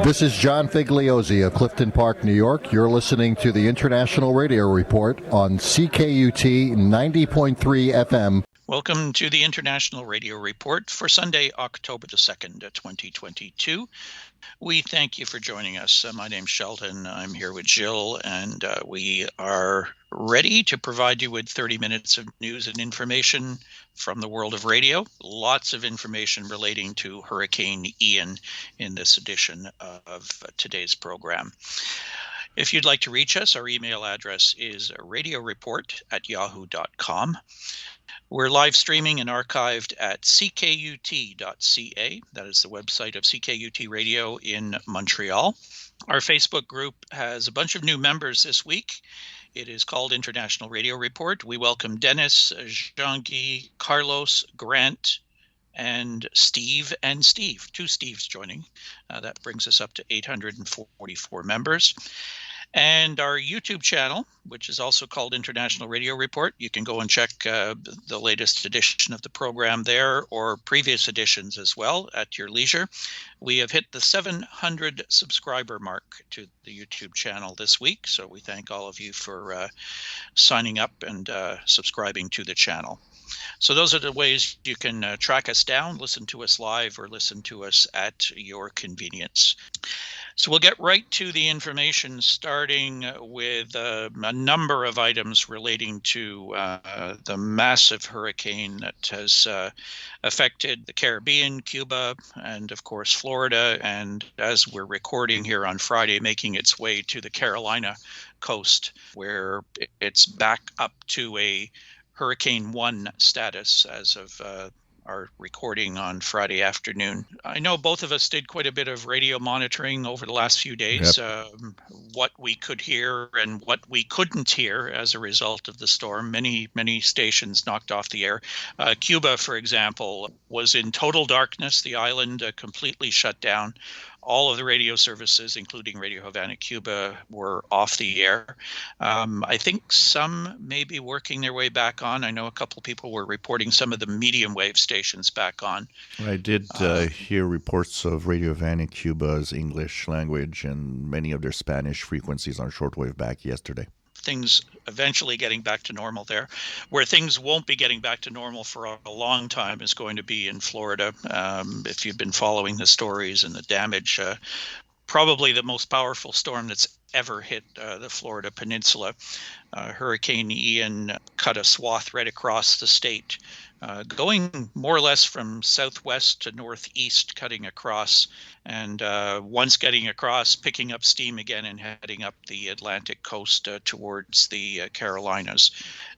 This is John Figliozzi of Clifton Park, New York. You're listening to the International Radio Report on CKUT 90.3 FM. Welcome to the International Radio Report for Sunday, October the 2nd, 2022. We thank you for joining us. My name's Sheldon. I'm here with Jill, and we are ready to provide you with 30 minutes of news and information from the world of radio. Lots of information relating to Hurricane Ian in this edition of today's program. If you'd like to reach us, our email address is radioreport@yahoo.com. We're live streaming and archived at ckut.ca. That is the website of CKUT Radio in Montreal. Our Facebook group has a bunch of new members this week. It is called International Radio Report. We welcome Dennis, Jean-Guy, Carlos, Grant, and Steve, two Steves joining. That brings us up to 844 members. And our YouTube channel, which is also called International Radio Report, you can go and check the latest edition of the program there, or previous editions as well at your leisure. We have hit the 700 subscriber mark to the YouTube channel this week, so we thank all of you for signing up and subscribing to the channel. So those are the ways you can track us down, listen to us live, or listen to us at your convenience. So we'll get right to the information, starting with a number of items relating to the massive hurricane that has affected the Caribbean, Cuba, and of course Florida, and as we're recording here on Friday, making its way to the Carolina coast, where it's back up to a Hurricane 1 status as of our recording on Friday afternoon. I know both of us did quite a bit of radio monitoring over the last few days, what we could hear and what we couldn't hear as a result of the storm. Many stations knocked off the air. Cuba, for example, was in total darkness. The island completely shut down. All of the radio services, including Radio Havana, Cuba, were off the air. I think some may be working their way back on. I know a couple of people were reporting some of the medium wave stations back on. I did hear reports of Radio Havana, Cuba's English language, and many of their Spanish frequencies on shortwave back yesterday. Things eventually getting back to normal there. Where things won't be getting back to normal for a long time is going to be in Florida. If you've been following the stories and the damage, probably the most powerful storm that's ever hit the Florida peninsula. Hurricane Ian cut a swath right across the state, going more or less from southwest to northeast, cutting across, and once getting across, picking up steam again and heading up the Atlantic coast towards the Carolinas.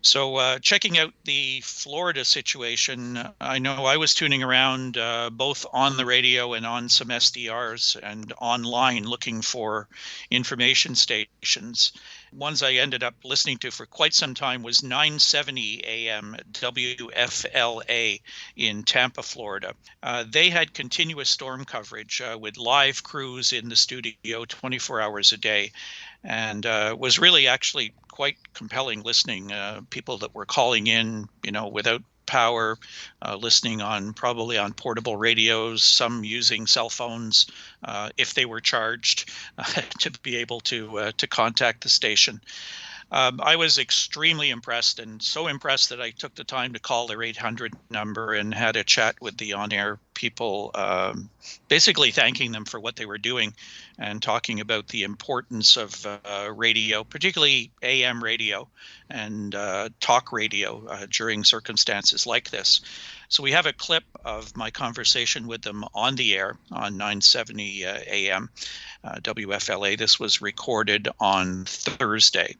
So checking out the Florida situation, I know I was tuning around both on the radio and on some SDRs and online looking for information stations. Ones I ended up listening to for quite some time was 970 AM WFLA in Tampa, Florida. They had continuous storm coverage with live crews in the studio 24 hours a day, and was really actually quite compelling listening. People that were calling in, without power, listening probably on portable radios, some using cell phones if they were charged to be able to contact the station. I was extremely impressed, and so impressed that I took the time to call their 800 number and had a chat with the on-air people, basically thanking them for what they were doing and talking about the importance of radio, particularly AM radio and talk radio during circumstances like this. So we have a clip of my conversation with them on the air on 970 AM WFLA. This was recorded on Thursday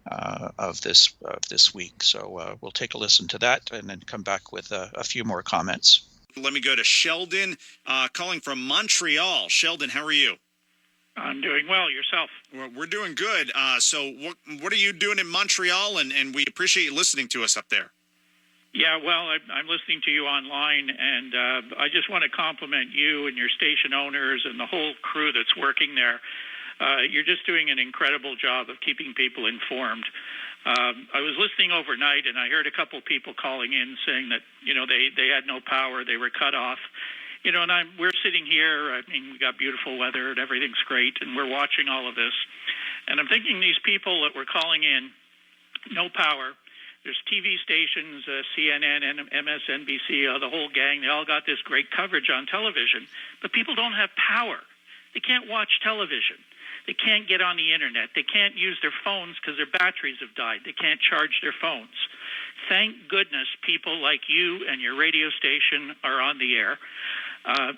of this week. So we'll take a listen to that and then come back with a few more comments. Let me go to Sheldon, calling from Montreal. Sheldon, how are you? I'm doing well. Yourself? Well, we're doing good. So what are you doing in Montreal? And we appreciate you listening to us up there. Yeah, well, I'm listening to you online, and I just want to compliment you and your station owners and the whole crew that's working there. You're just doing an incredible job of keeping people informed. I was listening overnight, and I heard a couple people calling in saying that, they had no power, they were cut off. You know, and we're sitting here. I mean, we got beautiful weather and everything's great, and we're watching all of this. And I'm thinking these people that were calling in, no power. There's TV stations, CNN, and MSNBC, the whole gang. They all got this great coverage on television, but people don't have power. They can't watch television. They can't get on the internet. They can't use their phones because their batteries have died. They can't charge their phones. Thank goodness people like you and your radio station are on the air.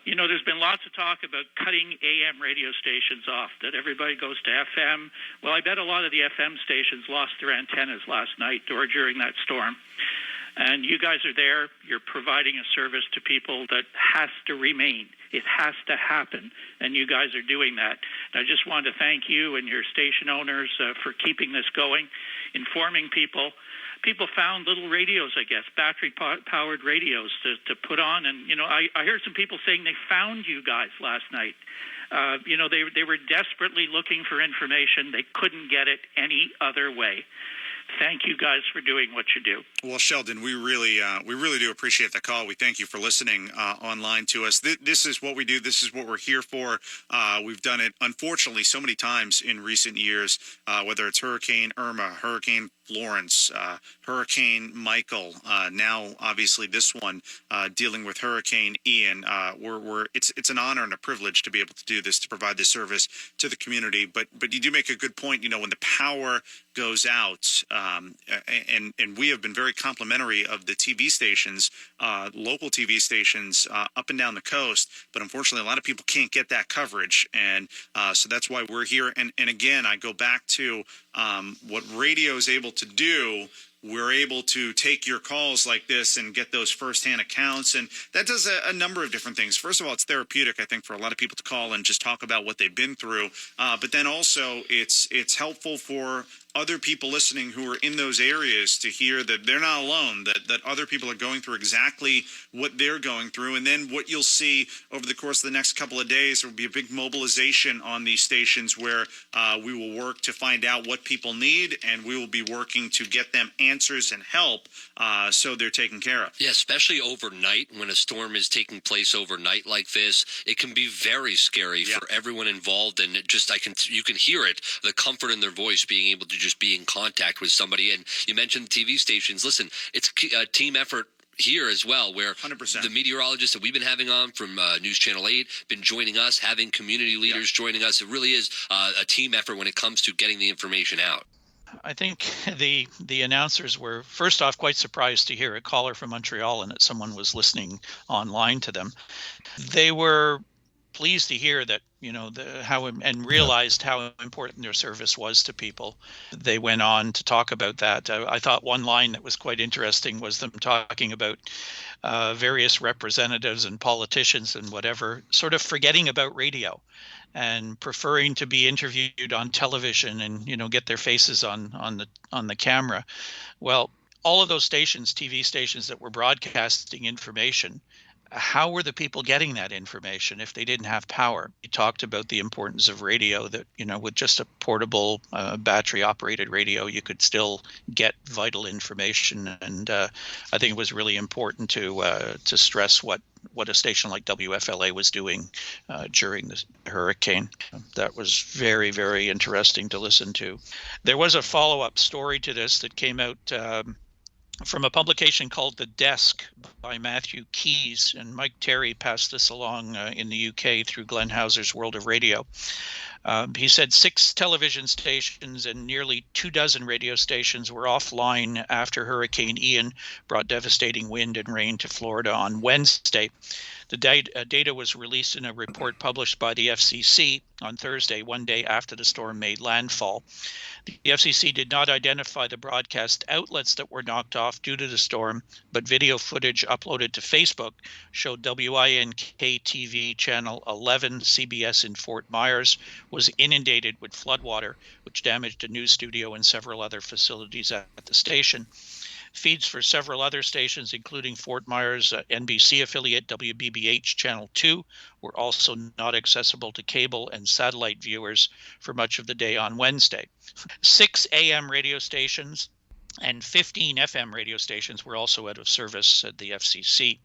You know, there's been lots of talk about cutting AM radio stations off, that everybody goes to FM. Well, I bet a lot of the FM stations lost their antennas last night or during that storm. And you guys are there. You're providing a service to people that has to remain. It has to happen, and you guys are doing that. And I just want to thank you and your station owners for keeping this going, informing people. People found little radios, I guess, battery-powered radios to put on. And, you know, I heard some people saying they found you guys last night. You know, they were desperately looking for information. They couldn't get it any other way. Thank you guys for doing what you do. Well, Sheldon, we really do appreciate the call. We thank you for listening online to us. This is what we do. This is what we're here for. We've done it, unfortunately, so many times in recent years, whether it's Hurricane Irma, Hurricane Florence, Hurricane Michael, now obviously this one dealing with Hurricane Ian. It's an honor and a privilege to be able to do this, to provide this service to the community. But you do make a good point. You know, when the power goes out, and we have been very complimentary of the TV stations, local TV stations up and down the coast. But unfortunately, a lot of people can't get that coverage, and so that's why we're here. And again, I go back to what radio is able to do. We're able to take your calls like this and get those firsthand accounts. And that does a number of different things. First of all, it's therapeutic, I think, for a lot of people to call and just talk about what they've been through. But then also it's helpful for other people listening who are in those areas to hear that they're not alone, that other people are going through exactly what they're going through. And then what you'll see over the course of the next couple of days, there will be a big mobilization on these stations where we will work to find out what people need, and we will be working to get them answers and help so they're taken care of. Yeah, especially overnight when a storm is taking place overnight like this, it can be very scary for everyone involved. And you can hear it, the comfort in their voice, being able to just be in contact with somebody. And you mentioned TV stations. Listen, it's a team effort here as well, where 100%. The meteorologists that we've been having on from News Channel 8 been joining us, having community leaders joining us. It really is a team effort when it comes to getting the information out. I think the announcers were, first off, quite surprised to hear a caller from Montreal and that someone was listening online to them. They were pleased to hear that, you know, and realized how important their service was to people. They went on to talk about that. I thought one line that was quite interesting was them talking about various representatives and politicians and whatever, sort of forgetting about radio and preferring to be interviewed on television and, you know, get their faces on the camera. Well, all of those stations, TV stations that were broadcasting information, how were the people getting that information if they didn't have power? We talked about the importance of radio, that, you know, with just a portable battery operated radio, you could still get vital information. And I think it was really important to stress what a station like WFLA was doing during the hurricane. That was very, very interesting to listen to. There was a follow-up story to this that came out from a publication called The Desk by Matthew Keys, and Mike Terry passed this along in the UK through Glenn Hauser's World of Radio. He said 6 television stations and nearly 24 radio stations were offline after Hurricane Ian brought devastating wind and rain to Florida on Wednesday. The data was released in a report published by the FCC on Thursday, one day after the storm made landfall. The FCC did not identify the broadcast outlets that were knocked off due to the storm, but video footage uploaded to Facebook showed WINK-TV Channel 11 CBS in Fort Myers was inundated with floodwater, which damaged a news studio and several other facilities at the station. Feeds for several other stations, including Fort Myers NBC affiliate WBBH Channel 2, were also not accessible to cable and satellite viewers for much of the day on Wednesday. 6 AM radio stations and 15 FM radio stations were also out of service, said the FCC.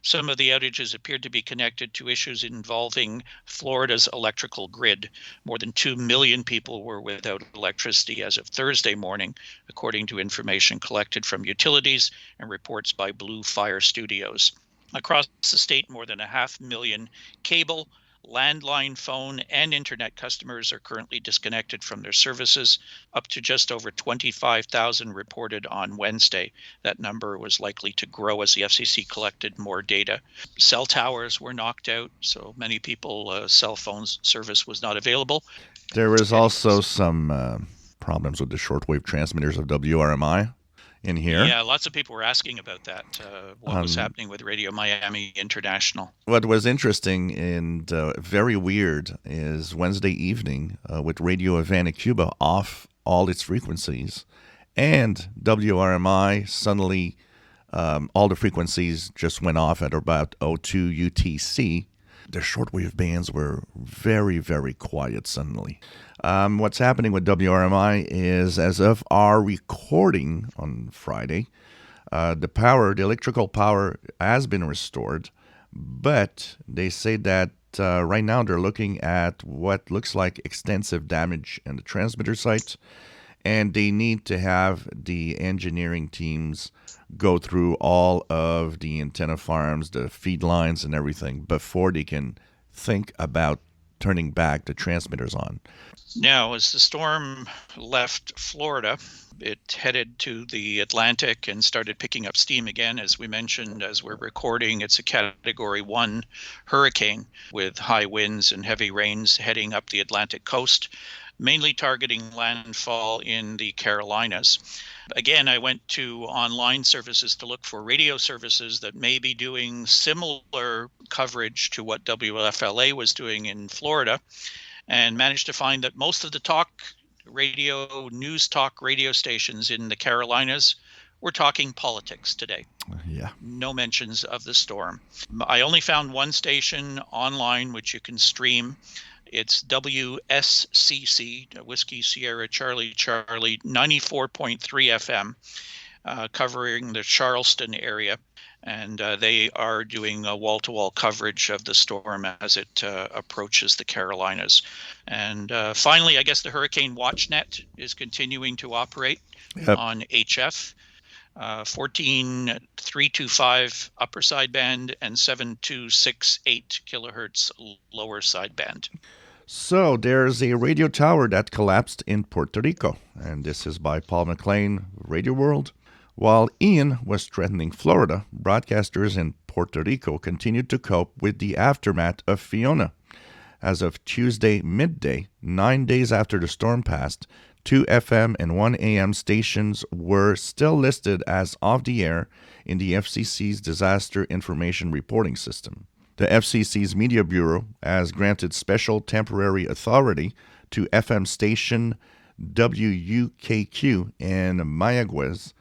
Some of the outages appeared to be connected to issues involving Florida's electrical grid. More than 2 million people were without electricity as of Thursday morning, according to information collected from utilities and reports by Blue Fire Studios. Across the state, more than 500,000 cable, landline, phone, and internet customers are currently disconnected from their services, up to just over 25,000 reported on Wednesday. That number was likely to grow as the FCC collected more data. Cell towers were knocked out, so many people, cell phone service was not available. There was also some problems with the shortwave transmitters of WRMI in here. Yeah, lots of people were asking about that, what was happening with Radio Miami International. What was interesting and very weird is Wednesday evening with Radio Havana, Cuba off all its frequencies, and WRMI suddenly all the frequencies just went off at about 02 UTC. Their shortwave bands were very, very quiet suddenly. What's happening with WRMI is, as of our recording on Friday, the electrical power has been restored, but they say that right now they're looking at what looks like extensive damage in the transmitter site, and they need to have the engineering teams go through all of the antenna farms, the feed lines, and everything before they can think about turning back the transmitters on. Now, as the storm left Florida, it headed to the Atlantic and started picking up steam again. As we mentioned, as we're recording, it's a Category 1 hurricane with high winds and heavy rains heading up the Atlantic coast, mainly targeting landfall in the Carolinas. Again, I went to online services to look for radio services that may be doing similar coverage to what WFLA was doing in Florida, and managed to find that most of the news talk radio stations in the Carolinas were talking politics today. Yeah. No mentions of the storm. I only found one station online which you can stream. It's WSCC, Whiskey Sierra Charlie Charlie, 94.3 FM, covering the Charleston area. And they are doing a wall-to-wall coverage of the storm as it approaches the Carolinas. And finally, I guess the Hurricane WatchNet is continuing to operate on HF, 14325 upper sideband and 7268 kilohertz lower sideband. So there's a radio tower that collapsed in Puerto Rico, and this is by Paul McLean, Radio World. While Ian was threatening Florida, broadcasters in Puerto Rico continued to cope with the aftermath of Fiona. As of Tuesday midday, 9 days after the storm passed, 2 FM and 1 AM stations were still listed as off the air in the FCC's Disaster Information Reporting System. The FCC's Media Bureau has granted special temporary authority to FM station WUKQ in Mayagüez,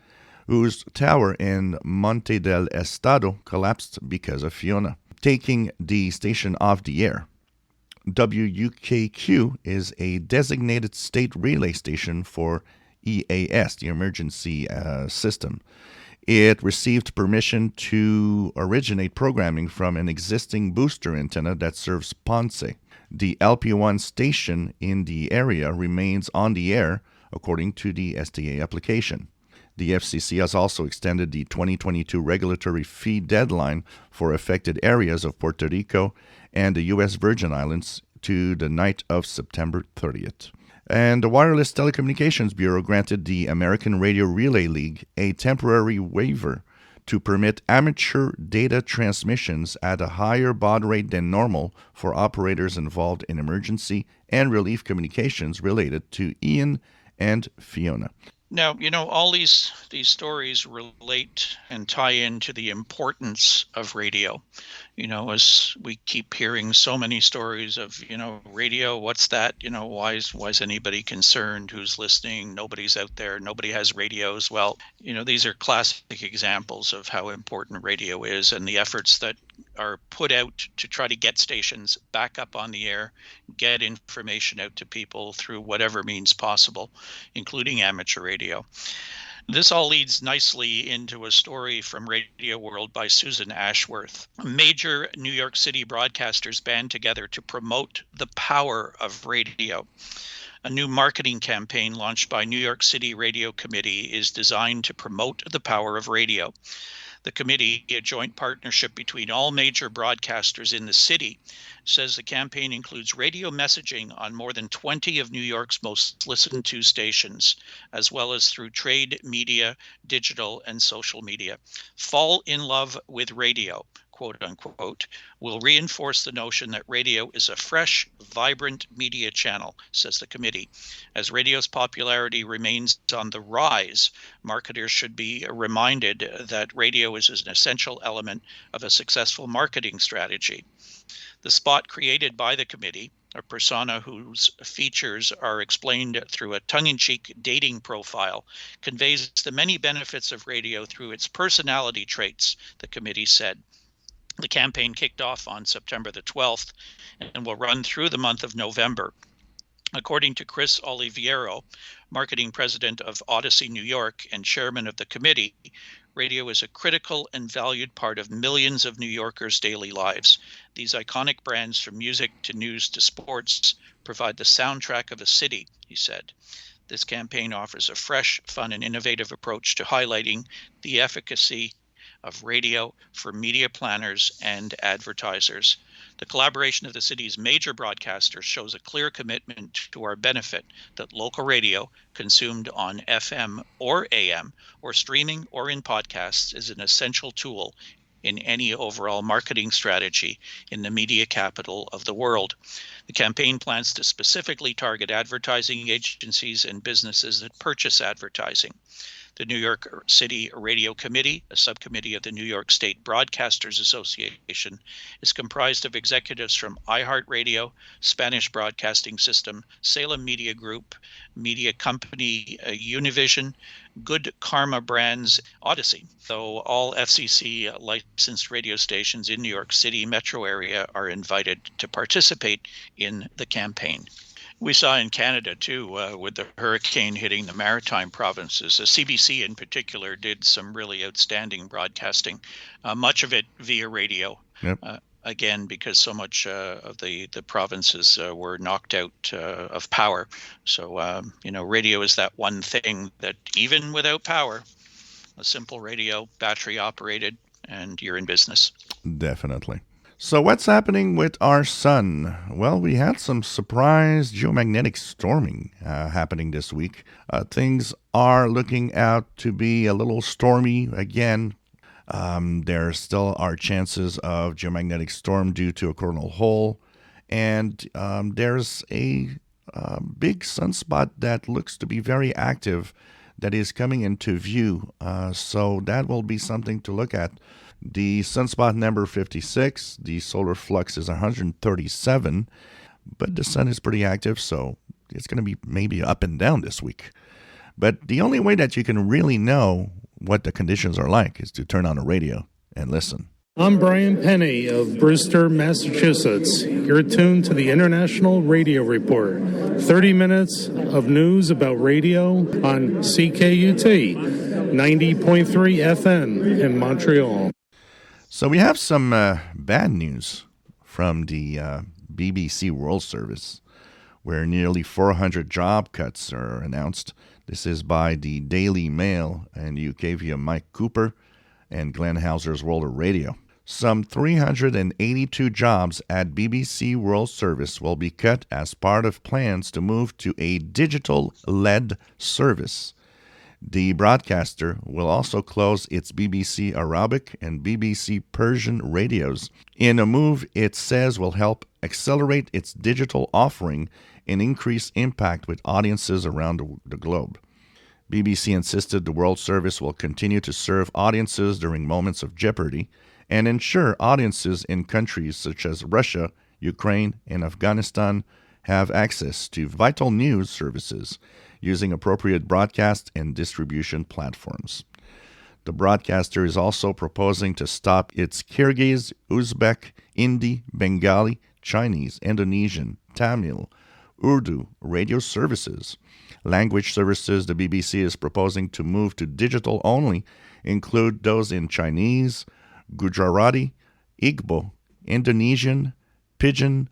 whose tower in Monte del Estado collapsed because of Fiona, taking the station off the air. WUKQ is a designated state relay station for EAS, the emergency system. It received permission to originate programming from an existing booster antenna that serves Ponce. The LP1 station in the area remains on the air, according to the STA application. The FCC has also extended the 2022 regulatory fee deadline for affected areas of Puerto Rico and the U.S. Virgin Islands to the night of September 30th. And the Wireless Telecommunications Bureau granted the American Radio Relay League a temporary waiver to permit amateur data transmissions at a higher baud rate than normal for operators involved in emergency and relief communications related to Ian and Fiona. Now, all these stories relate and tie into the importance of radio. As we keep hearing so many stories of, radio, what's that? Why is anybody concerned? Who's listening? Nobody's out there. Nobody has radios. Well, these are classic examples of how important radio is and the efforts that are put out to try to get stations back up on the air, get information out to people through whatever means possible, including amateur radio. This all leads nicely into a story from Radio World by Susan Ashworth. Major New York City broadcasters band together to promote the power of radio. A new marketing campaign launched by New York City Radio Committee is designed to promote the power of radio. The committee, a joint partnership between all major broadcasters in the city, says the campaign includes radio messaging on more than 20 of New York's most listened to stations, as well as through trade media, digital, and social media. Fall in love with radio, quote unquote, will reinforce the notion that radio is a fresh, vibrant media channel, says the committee. As radio's popularity remains on the rise, marketers should be reminded that radio is an essential element of a successful marketing strategy. The spot created by the committee, a persona whose features are explained through a tongue-in-cheek dating profile, conveys the many benefits of radio through its personality traits, the committee said. The campaign kicked off on September the 12th and will run through the month of November. According to Chris Oliviero, marketing president of Odyssey New York and chairman of the committee, radio is a critical and valued part of millions of New Yorkers' daily lives. These iconic brands, from music to news to sports, provide the soundtrack of a city, he said. This campaign offers a fresh, fun, and innovative approach to highlighting the efficacy of radio for media planners and advertisers. The collaboration of the city's major broadcasters shows a clear commitment to our benefit that local radio, consumed on FM or AM, or streaming or in podcasts, is an essential tool in any overall marketing strategy in the media capital of the world. The campaign plans to specifically target advertising agencies and businesses that purchase advertising. The New York City Radio Committee, a subcommittee of the New York State Broadcasters Association, is comprised of executives from iHeartRadio, Spanish Broadcasting System, Salem Media Group, media company Univision, Good Karma Brands, Odyssey. Though all FCC licensed radio stations in New York City metro area are invited to participate in the campaign. We saw in Canada, too, with the hurricane hitting the maritime provinces. The CBC in particular did some really outstanding broadcasting, much of it via radio. Yep. Again, because so much of the provinces were knocked out of power. So, radio is that one thing that even without power, a simple radio, battery operated, and you're in business. Definitely. So what's happening with our sun? Well, we had some surprise geomagnetic storming happening this week. Things are looking out to be a little stormy again. There still are chances of geomagnetic storm due to a coronal hole. And there's a big sunspot that looks to be very active that is coming into view. So that will be something to look at. The sunspot number 56, the solar flux is 137, but the sun is pretty active, so it's going to be maybe up and down this week. But the only way that you can really know what the conditions are like is to turn on the radio and listen. I'm Brian Penny of Brewster, Massachusetts. You're tuned to the International Radio Report. 30 minutes of news about radio on CKUT 90.3 FM in Montreal. So we have some bad news from the BBC World Service, where nearly 400 job cuts are announced. This is by the Daily Mail and UK via Mike Cooper and Glenn Hauser's World of Radio. Some 382 jobs at BBC World Service will be cut as part of plans to move to a digital-led service. The broadcaster will also close its BBC Arabic and BBC Persian radios in a move it says will help accelerate its digital offering and increase impact with audiences around the globe. BBC insisted the World Service will continue to serve audiences during moments of jeopardy and ensure audiences in countries such as Russia, Ukraine, and Afghanistan have access to vital news services using appropriate broadcast and distribution platforms. The broadcaster is also proposing to stop its Kyrgyz, Uzbek, Hindi, Bengali, Chinese, Indonesian, Tamil, Urdu radio services. Language services the BBC is proposing to move to digital only include those in Chinese, Gujarati, Igbo, Indonesian, Pidgin,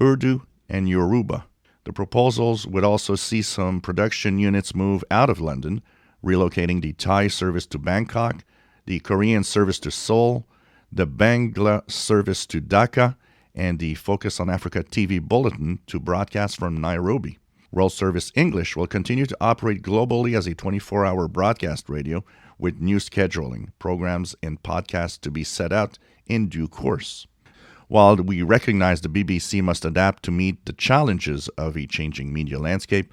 Urdu, and Yoruba. The proposals would also see some production units move out of London, relocating the Thai service to Bangkok, the Korean service to Seoul, the Bangla service to Dhaka, and the Focus on Africa TV bulletin to broadcast from Nairobi. World Service English will continue to operate globally as a 24-hour broadcast radio with new scheduling, programs, and podcasts to be set out in due course. While we recognize the BBC must adapt to meet the challenges of a changing media landscape,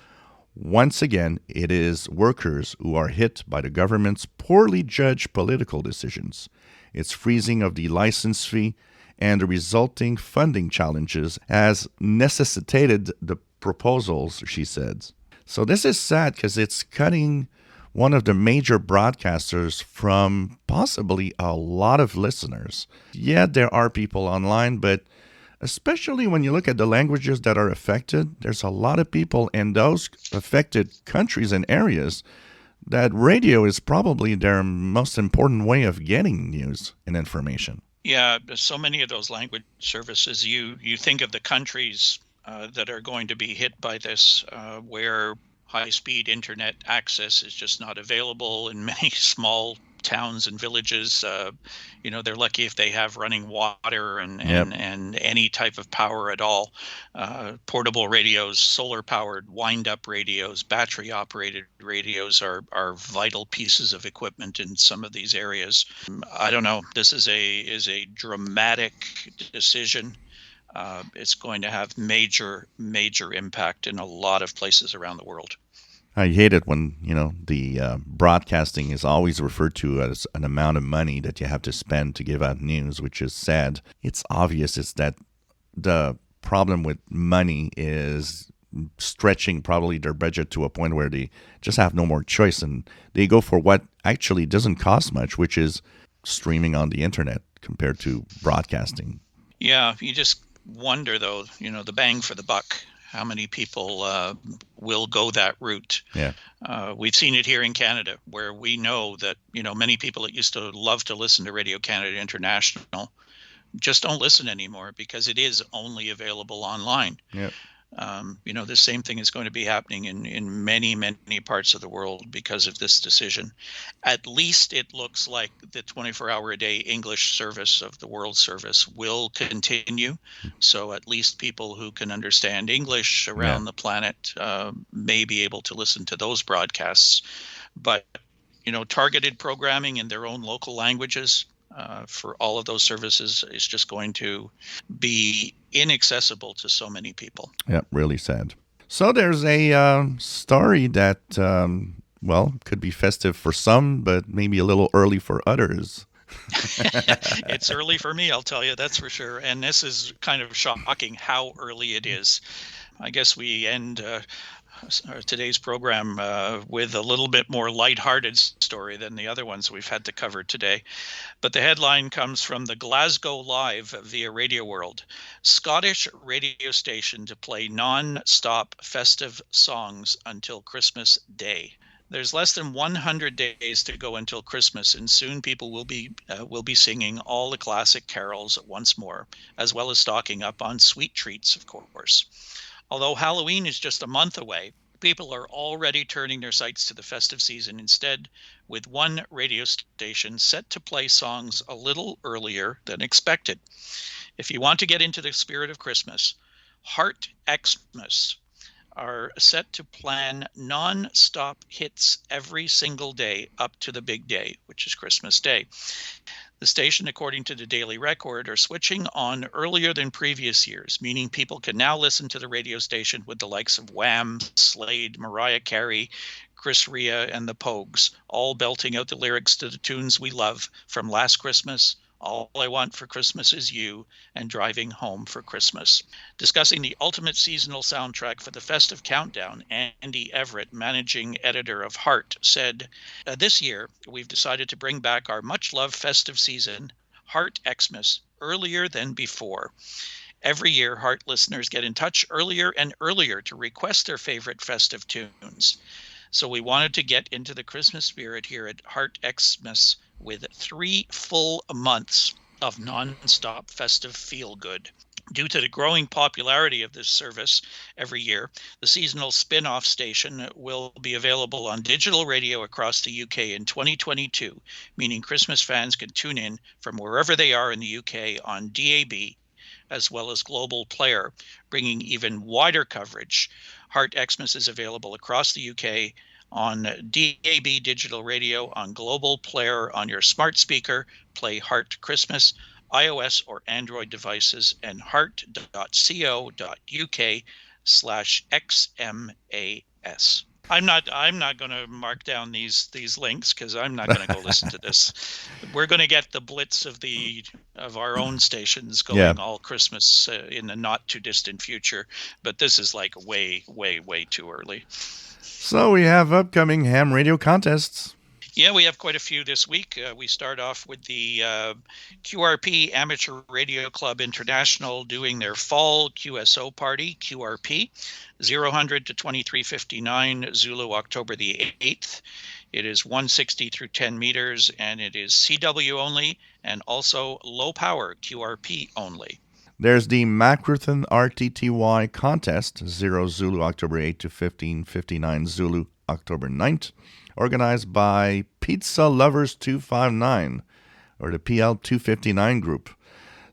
once again, it is workers who are hit by the government's poorly judged political decisions. Its freezing of the license fee and the resulting funding challenges has necessitated the proposals, she said. So this is sad because it's cutting one of the major broadcasters from possibly a lot of listeners. Yeah, there are people online, but especially when you look at the languages that are affected, there's a lot of people in those affected countries and areas that radio is probably their most important way of getting news and information. Yeah, so many of those language services, you think of the countries that are going to be hit by this, where high-speed internet access is just not available in many small towns and villages. They're lucky if they have running water and any type of power at all. Portable radios, solar-powered wind-up radios, battery-operated radios are vital pieces of equipment in some of these areas. I don't know. This is a dramatic decision. It's going to have major impact in a lot of places around the world. I hate it when, the broadcasting is always referred to as an amount of money that you have to spend to give out news, which is sad. It's obvious it's that the problem with money is stretching probably their budget to a point where they just have no more choice, and they go for what actually doesn't cost much, which is streaming on the internet compared to broadcasting. Yeah, you just wonder, though, the bang for the buck. How many people will go that route? Yeah. We've seen it here in Canada, where we know that, many people that used to love to listen to Radio Canada International just don't listen anymore because it is only available online. Yeah. The same thing is going to be happening in many, many parts of the world because of this decision. At least it looks like the 24-hour-a-day English service of the World Service will continue. So at least people who can understand English around the planet may be able to listen to those broadcasts. But, targeted programming in their own local languages for all of those services is just going to be inaccessible to so many people. Yeah, really sad. So there's a story that, could be festive for some, but maybe a little early for others. It's early for me, I'll tell you, that's for sure. And this is kind of shocking how early it is. I guess we end today's program with a little bit more lighthearted story than the other ones we've had to cover today. But the headline comes from the Glasgow Live via Radio World. Scottish radio station to play non-stop festive songs until Christmas Day. There's less than 100 days to go until Christmas, and soon people will be singing all the classic carols once more, as well as stocking up on sweet treats, of course. Although Halloween is just a month away, people are already turning their sights to the festive season instead, with one radio station set to play songs a little earlier than expected. If you want to get into the spirit of Christmas, Xmas are set to plan non-stop hits every single day up to the big day, which is Christmas Day. The station, according to the Daily Record, are switching on earlier than previous years, meaning people can now listen to the radio station with the likes of Wham, Slade, Mariah Carey, Chris Rea, and the Pogues, all belting out the lyrics to the tunes we love from Last Christmas, All I Want for Christmas Is You, and Driving Home for Christmas. Discussing the ultimate seasonal soundtrack for the festive countdown, Andy Everett, managing editor of Heart, said, "This year, we've decided to bring back our much-loved festive season, Xmas, earlier than before. Every year, Heart listeners get in touch earlier and earlier to request their favorite festive tunes. So we wanted to get into the Christmas spirit here at Heart Xmas with 3 full months of non-stop festive feel-good. Due to the growing popularity of this service every year, the seasonal spin-off station will be available on digital radio across the UK in 2022, meaning Christmas fans can tune in from wherever they are in the UK on DAB, as well as Global Player, bringing even wider coverage. Heart Xmas is available across the UK on DAB digital radio, on Global Player on your smart speaker. Play Heart Christmas, iOS or Android devices, and heart.co.uk/XMAS. I'm not going to mark down these links because I'm not going to go listen to this. We're going to get the blitz of our own stations going all Christmas in the not too distant future, but this is like way too early. So we have upcoming ham radio contests. Yeah, we have quite a few this week. We start off with the QRP Amateur Radio Club International doing their fall QSO party, QRP, 0000 to 2359 Zulu, October the 8th. It is 160 through 10 meters, and it is CW only, and also low power QRP only. There's the Macrothan Rtty contest, 0 Zulu, October 8 to 1559 Zulu, October 9th. Organized by Pizza Lovers 259, or the PL 259 group,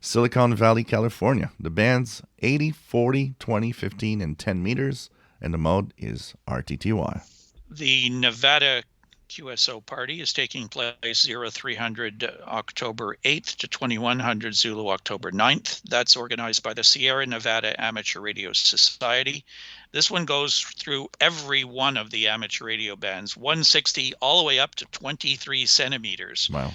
Silicon Valley, California. The band's 80, 40, 20, 15, and 10 meters, and the mode is RTTY. The Nevada QSO party is taking place 0300 October 8th to 2100 Zulu, October 9th. That's organized by the Sierra Nevada Amateur Radio Society. This one goes through every one of the amateur radio bands, 160 all the way up to 23 centimeters. Wow.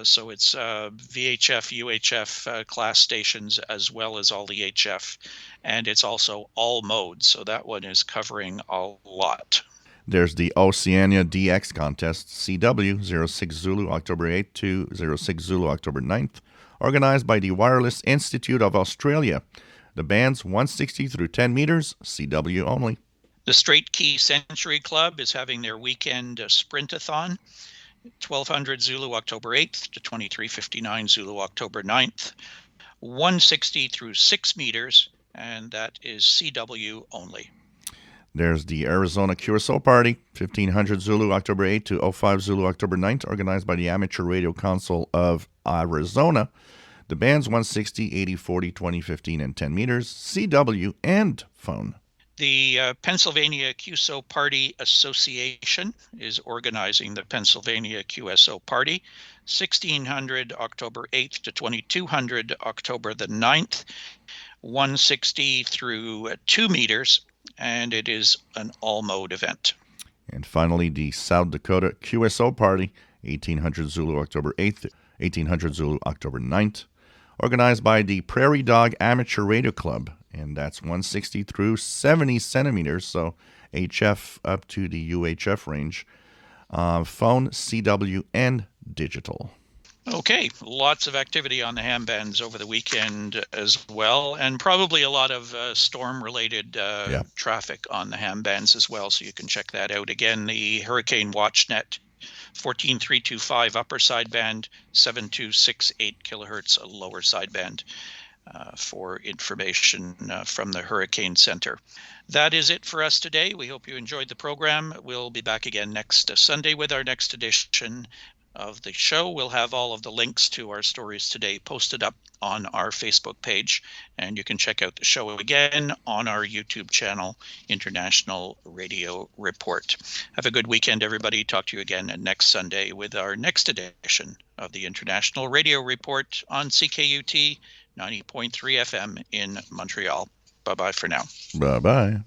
So it's VHF, UHF class stations as well as all the HF. And it's also all modes. So that one is covering a lot. There's the Oceania Dx Contest, CW, 06 Zulu, October 8th to 06 Zulu, October 9th, organized by the Wireless Institute of Australia. The band's 160 through 10 meters, CW only. The Straight Key Century Club is having their weekend sprintathon, 1200 Zulu, October 8th to 2359 Zulu, October 9th, 160 through 6 meters, and that is CW only. There's the Arizona QSO Party, 1500 Zulu, October 8th to 05 Zulu, October 9th, organized by the Amateur Radio Council of Arizona. The band's 160, 80, 40, 20, 15, and 10 meters, CW and phone. The Pennsylvania QSO Party Association is organizing the Pennsylvania QSO Party, 1600 October 8th to 2200 October the 9th, 160 through 2 meters, and it is an all-mode event. And finally, the South Dakota QSO Party, 1800 Zulu, October 8th, 1800 Zulu, October 9th, organized by the Prairie Dog Amateur Radio Club, and that's 160 through 70 centimeters, so HF up to the UHF range, phone, CW, and digital. Okay, lots of activity on the ham bands over the weekend as well, and probably a lot of storm-related traffic on the ham bands as well, so you can check that out. Again, the Hurricane WatchNet 14325 upper sideband, 7268 kilohertz lower sideband for information from the Hurricane Center. That is it for us today. We hope you enjoyed the program. We'll be back again next Sunday with our next edition of the show. We'll have all of the links to our stories today posted up on our Facebook page, and you can check out the show again on our YouTube channel, International Radio Report. Have a good weekend, everybody. Talk to you again next Sunday with our next edition of the International Radio Report on CKUT 90.3 FM in Montreal. Bye-bye for now. Bye-bye.